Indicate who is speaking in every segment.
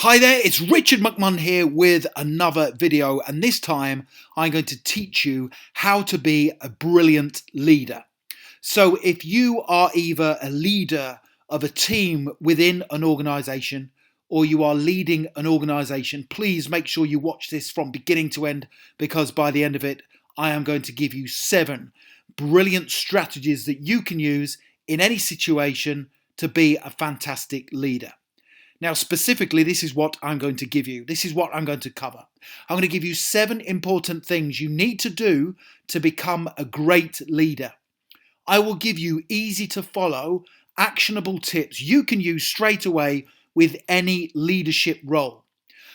Speaker 1: Hi there, it's Richard McMunn here with another video, and this time I'm going to teach you how to be a brilliant leader. So if you are either a leader of a team within an organization or you are leading an organization, please make sure you watch this from beginning to end, because by the end of it I am going to give you 7 brilliant strategies that you can use in any situation to be a fantastic leader. Now, specifically, this is what I'm going to give you. This is what I'm going to cover. I'm going to give you 7 important things you need to do to become a great leader. I will give you easy to follow, actionable tips you can use straight away with any leadership role.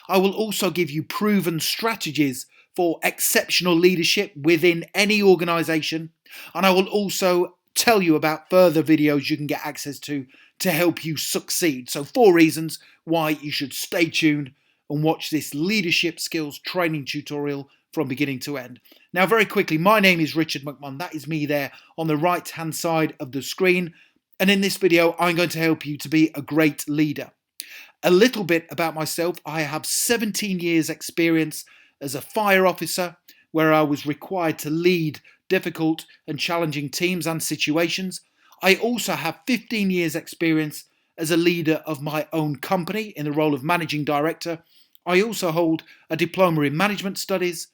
Speaker 1: I will also give you proven strategies for exceptional leadership within any organization. And I will also tell you about further videos you can get access to help you succeed. So 4 reasons why you should stay tuned and watch this leadership skills training tutorial from beginning to end. Now, very quickly, my name is Richard McMunn. That is me there on the right hand side of the screen. And in this video, I'm going to help you to be a great leader. A little bit about myself. I have 17 years experience as a fire officer, where I was required to lead difficult and challenging teams and situations. I also have 15 years experience as a leader of my own company in the role of managing director. I also hold a diploma in management studies.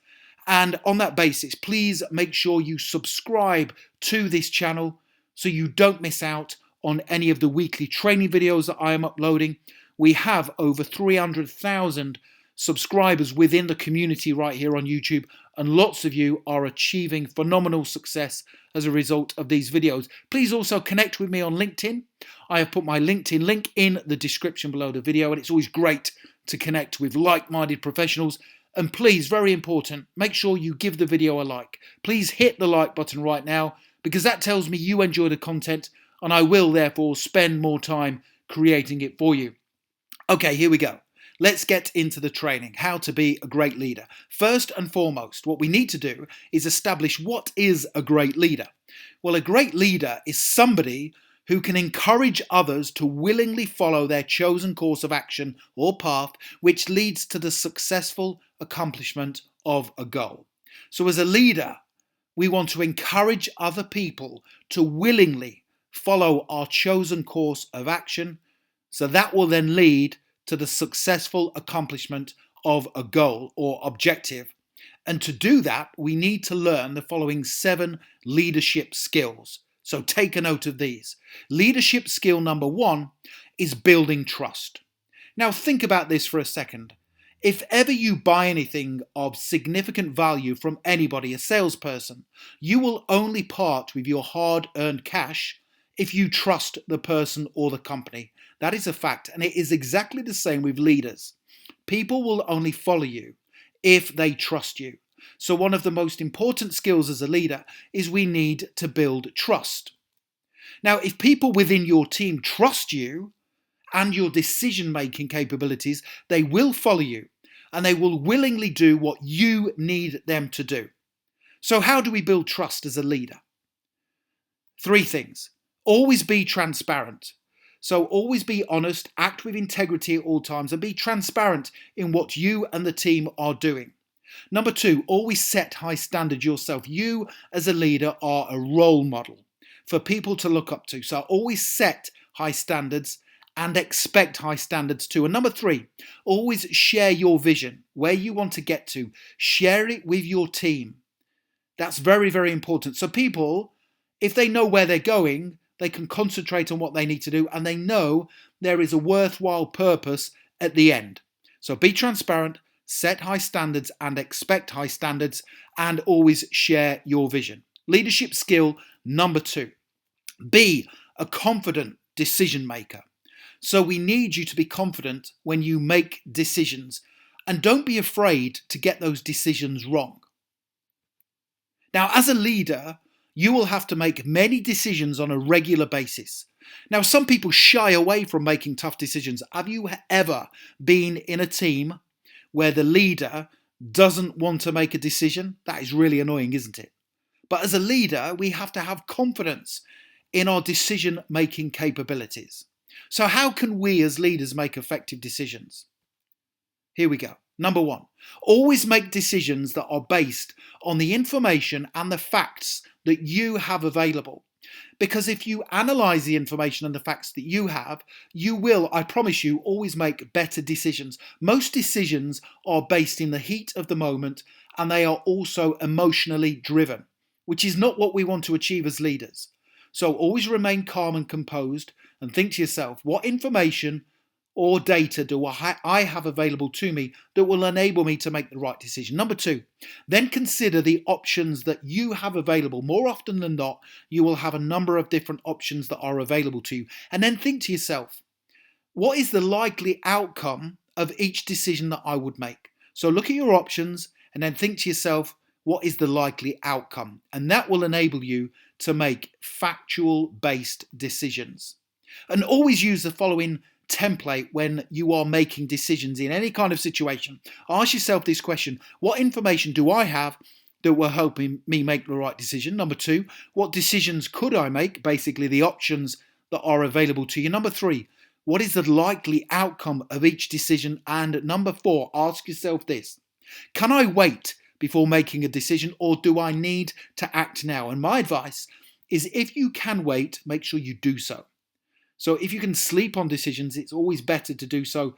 Speaker 1: And on that basis, please make sure you subscribe to this channel so you don't miss out on any of the weekly training videos that I am uploading. We have over 300,000 subscribers within the community right here on YouTube, and lots of you are achieving phenomenal success as a result of these videos. Please also connect with me on LinkedIn. I have put my LinkedIn link in the description below the video, and it's always great to connect with like-minded professionals. And please, very important, make sure you give the video a like. Please hit the like button right now, because that tells me you enjoy the content, and I will therefore spend more time creating it for you. Okay, here we go. Let's get into the training, how to be a great leader. First and foremost, what we need to do is establish what is a great leader. Well, a great leader is somebody who can encourage others to willingly follow their chosen course of action or path, which leads to the successful accomplishment of a goal. So as a leader, we want to encourage other people to willingly follow our chosen course of action, so that will then lead to the successful accomplishment of a goal or objective. And to do that, we need to learn the following 7 leadership skills. So take a note of these. Leadership skill number 1 is building trust. Now think about this for a second. If ever you buy anything of significant value from anybody, a salesperson, you will only part with your hard-earned cash if you trust the person or the company. That is a fact, and it is exactly the same with leaders. People will only follow you if they trust you. So one of the most important skills as a leader is we need to build trust. Now, if people within your team trust you and your decision-making capabilities, they will follow you and they will willingly do what you need them to do. So how do we build trust as a leader? 3 things. Always be transparent. So always be honest, act with integrity at all times, and be transparent in what you and the team are doing. Number 2, always set high standards yourself. You as a leader are a role model for people to look up to. So always set high standards and expect high standards too. And number 3, always share your vision, where you want to get to. Share it with your team. That's very, very important. So people, if they know where they're going, they can concentrate on what they need to do, and they know there is a worthwhile purpose at the end. So be transparent, set high standards and expect high standards, and always share your vision. Leadership skill number 2, be a confident decision maker. So we need you to be confident when you make decisions, and don't be afraid to get those decisions wrong. Now, as a leader, you will have to make many decisions on a regular basis. Now, some people shy away from making tough decisions. Have you ever been in a team where the leader doesn't want to make a decision? That is really annoying, isn't it? But as a leader, we have to have confidence in our decision-making capabilities. So how can we as leaders make effective decisions? Here we go. Number one, always make decisions that are based on the information and the facts that you have available. Because if you analyze the information and the facts that you have, you will, I promise you, always make better decisions. Most decisions are based in the heat of the moment, and they are also emotionally driven, which is not what we want to achieve as leaders. So always remain calm and composed and think to yourself, what information or data do I have available to me that will enable me to make the right decision? Number two, then consider the options that you have available. More often than not, you will have a number of different options that are available to you. And then think to yourself, what is the likely outcome of each decision that I would make? So look at your options and then think to yourself, what is the likely outcome? And that will enable you to make factual-based decisions. And always use the following template when you are making decisions in any kind of situation. Ask yourself this question: what information do I have that will help me make the right decision? Number two, what decisions could I make? Basically, the options that are available to you. Number three, what is the likely outcome of each decision? And number four, ask yourself this: can I wait before making a decision, or do I need to act now? And my advice is, if you can wait, make sure you do so. So if you can sleep on decisions, it's always better to do so,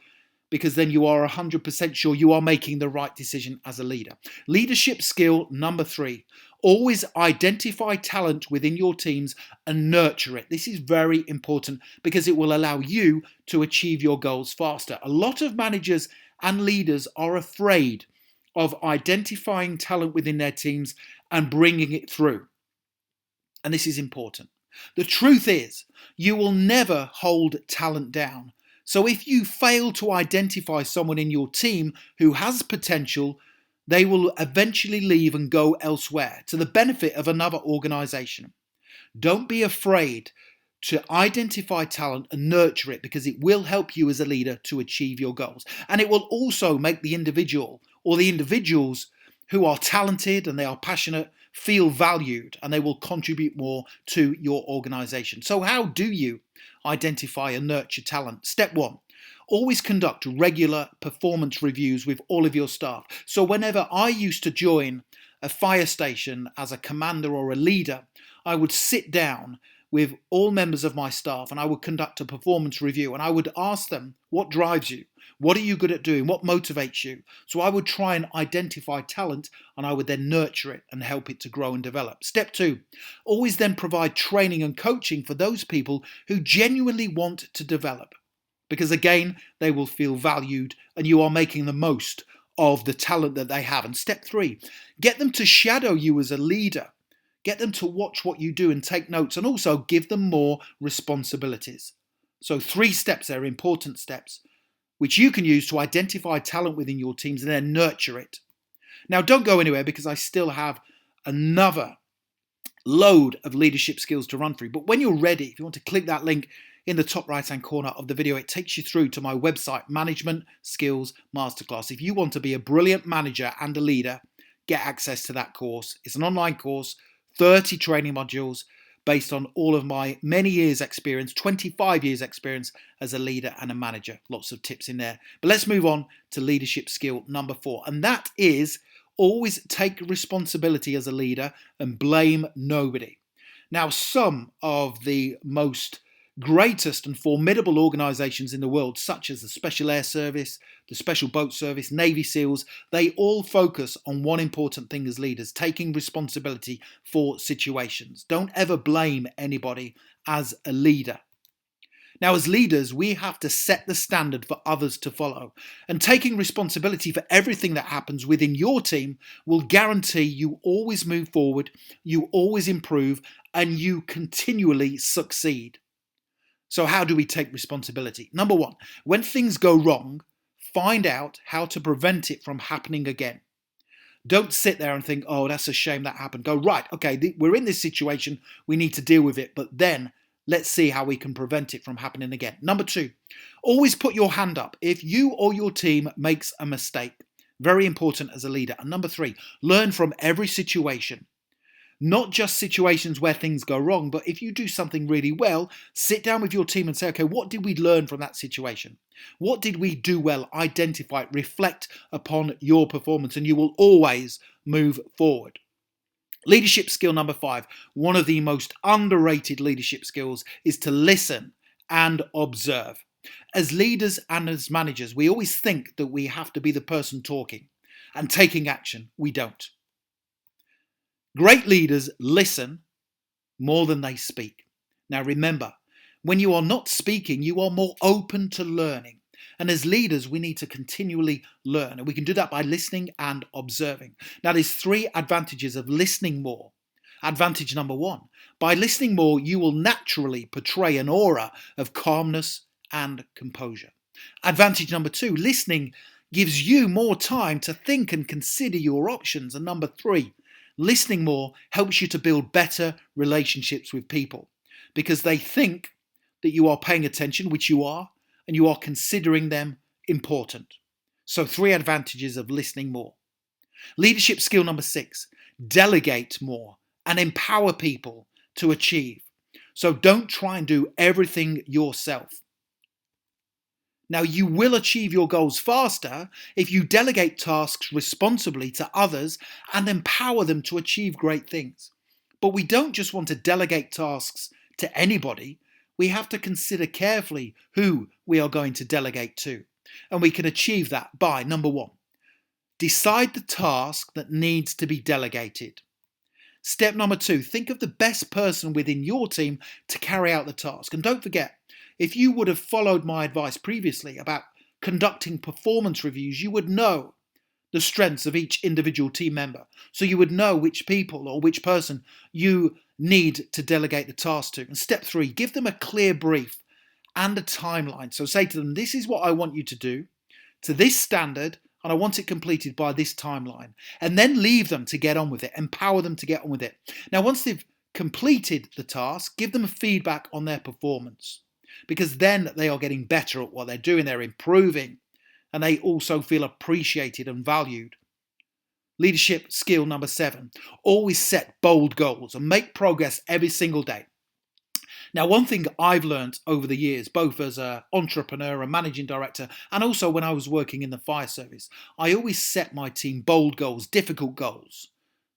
Speaker 1: because then you are 100% sure you are making the right decision as a leader. Leadership skill number three, always identify talent within your teams and nurture it. This is very important because it will allow you to achieve your goals faster. A lot of managers and leaders are afraid of identifying talent within their teams and bringing it through. And this is important. The truth is, you will never hold talent down. So if you fail to identify someone in your team who has potential, they will eventually leave and go elsewhere to the benefit of another organization. Don't be afraid to identify talent and nurture it, because it will help you as a leader to achieve your goals. And it will also make the individual or the individuals who are talented and they are passionate feel valued, and they will contribute more to your organization. So how do you identify and nurture talent? Step one, always conduct regular performance reviews with all of your staff. So whenever I used to join a fire station as a commander or a leader, I would sit down with all members of my staff and I would conduct a performance review, and I would ask them, what drives you? What are you good at doing? What motivates you? So I would try and identify talent, and I would then nurture it and help it to grow and develop. Step two, always then provide training and coaching for those people who genuinely want to develop, because again, they will feel valued and you are making the most of the talent that they have. And step three, get them to shadow you as a leader. Get them to watch what you do and take notes, and also give them more responsibilities. So 3 steps there, important steps, which you can use to identify talent within your teams and then nurture it. Now, don't go anywhere, because I still have another load of leadership skills to run through. But when you're ready, if you want to click that link in the top right-hand corner of the video, it takes you through to my website, Management Skills Masterclass. If you want to be a brilliant manager and a leader, get access to that course. It's an online course, 30 training modules based on all of my many years experience, 25 years experience as a leader and a manager. Lots of tips in there. But let's move on to leadership skill number 4. And that is always take responsibility as a leader and blame nobody. Now, some of the most greatest and formidable organizations in the world, such as the Special Air Service, the Special Boat Service, Navy SEALs, they all focus on one important thing as leaders: taking responsibility for situations. Don't ever blame anybody as a leader. Now, as leaders, we have to set the standard for others to follow. And taking responsibility for everything that happens within your team will guarantee you always move forward, you always improve, and you continually succeed. So how do we take responsibility? Number 1, when things go wrong, find out how to prevent it from happening again. Don't sit there and think, oh, that's a shame that happened. Go, right, okay, we're in this situation, we need to deal with it, but then let's see how we can prevent it from happening again. Number 2, always put your hand up if you or your team makes a mistake. Very important as a leader. And number 3, learn from every situation. Not just situations where things go wrong, but if you do something really well, sit down with your team and say, okay, what did we learn from that situation? What did we do well? Identify it, reflect upon your performance, and you will always move forward. Leadership skill number 5, one of the most underrated leadership skills is to listen and observe. As leaders and as managers, we always think that we have to be the person talking and taking action. We don't. Great leaders listen more than they speak. Now remember, when you are not speaking, you are more open to learning. And as leaders, we need to continually learn. And we can do that by listening and observing. Now, there's 3 advantages of listening more. Advantage number 1, by listening more, you will naturally portray an aura of calmness and composure. Advantage number 2, listening gives you more time to think and consider your options. And number 3, listening more helps you to build better relationships with people because they think that you are paying attention, which you are, and you are considering them important. So 3 advantages of listening more. Leadership skill number 6, delegate more and empower people to achieve. So don't try and do everything yourself. Now, you will achieve your goals faster if you delegate tasks responsibly to others and empower them to achieve great things. But we don't just want to delegate tasks to anybody. We have to consider carefully who we are going to delegate to. And we can achieve that by, number 1, decide the task that needs to be delegated. Step number 2, think of the best person within your team to carry out the task. And don't forget, if you would have followed my advice previously about conducting performance reviews, you would know the strengths of each individual team member. So you would know which people or which person you need to delegate the task to. And step 3, give them a clear brief and a timeline. So say to them, this is what I want you to do to this standard, and I want it completed by this timeline. And then leave them to get on with it, empower them to get on with it. Now, once they've completed the task, give them feedback on their performance, because then they are getting better at what they're doing, they're improving, and they also feel appreciated and valued. Leadership skill number 7, always set bold goals and make progress every single day. Now, one thing I've learned over the years, both as an entrepreneur, a managing director, and also when I was working in the fire service, I always set my team bold goals, difficult goals,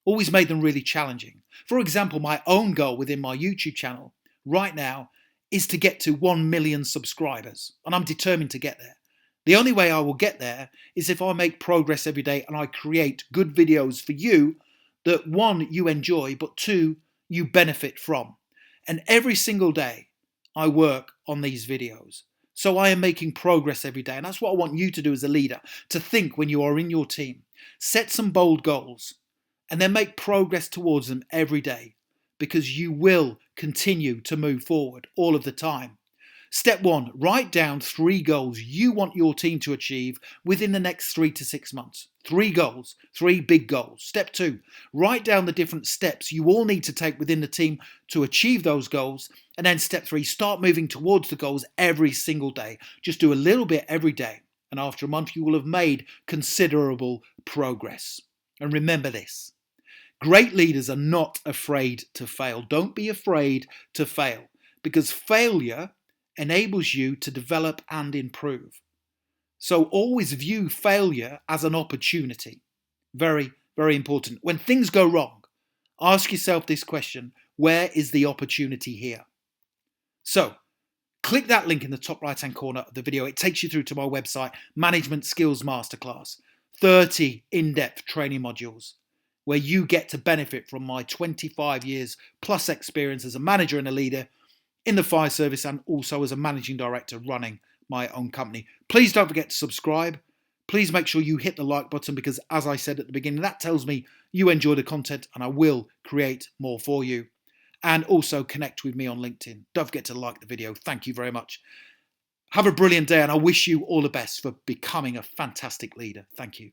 Speaker 1: always made them really challenging. For example, my own goal within my YouTube channel right now is to get to 1 million subscribers, and I'm determined to get there. The only way I will get there is if I make progress every day and I create good videos for you that 1, you enjoy, but 2, you benefit from. And every single day I work on these videos. So I am making progress every day. And that's what I want you to do as a leader, to think when you are in your team. Set some bold goals and then make progress towards them every day, because you will continue to move forward all of the time. Step 1, write down 3 goals you want your team to achieve within the next 3 to 6 months. 3 goals, 3 big goals. Step 2, write down the different steps you all need to take within the team to achieve those goals. And then step 3, start moving towards the goals every single day. Just do a little bit every day. And after a month, you will have made considerable progress. And remember this, great leaders are not afraid to fail. Don't be afraid to fail, because failure enables you to develop and improve. So always view failure as an opportunity. Very, very important. When things go wrong, ask yourself this question: where is the opportunity here? So click that link in the top right hand corner of the video. It takes you through to my website, Management Skills Masterclass, 30 in-depth training modules where you get to benefit from my 25 years plus experience as a manager and a leader in the fire service, and also as a managing director running my own company. Please don't forget to subscribe. Please make sure you hit the like button, because as I said at the beginning, that tells me you enjoy the content and I will create more for you. And also connect with me on LinkedIn. Don't forget to like the video. Thank you very much. Have a brilliant day, and I wish you all the best for becoming a fantastic leader. Thank you.